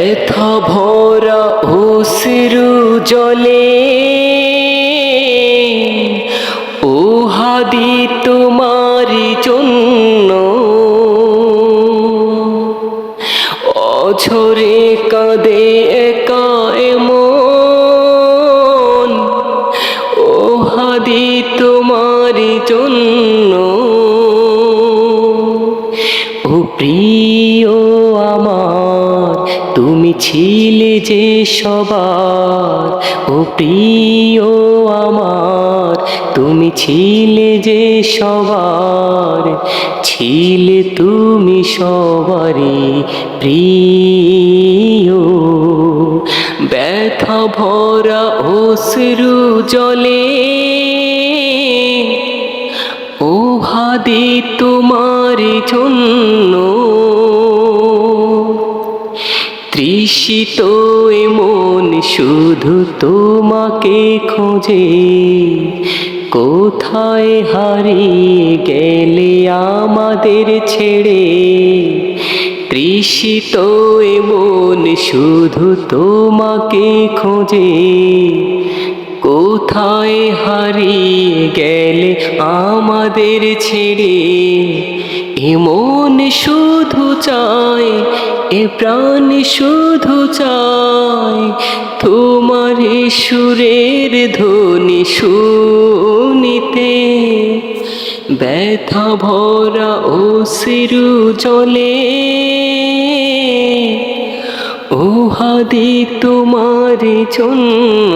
ব্যথা ভরা অশ্রু জলে ও হাদি তোমারি জন্য অঝরে কাঁদে একা এমন ও হাদি তোমারি জন্য ও প্রিয় আমার তুমি ছিলে যে সবার ও প্রিয় আমার তুমি ছিলে যে সবার ছিলে তুমি সবারই প্রিয় ব্যথা ভরা অশ্রু জলে ও হাদি তোমার জন্য তৃষিত এমন শুধু তোমাকে খোঁজে কোথায় হারিয়ে গেলে আমাদের ছেড়ে তৃষিত এমন শুধু তোমাকে খোঁজে কোথায় হারিয়ে গেলে আমাদের ছেড়ে এমন শুধু চাই এ প্রাণ শুধু চাই তোমার সুরের ধ্বনি শুনিতে ব্যথা ভরা অশ্রু জলে ও হাদি তোমার জন্য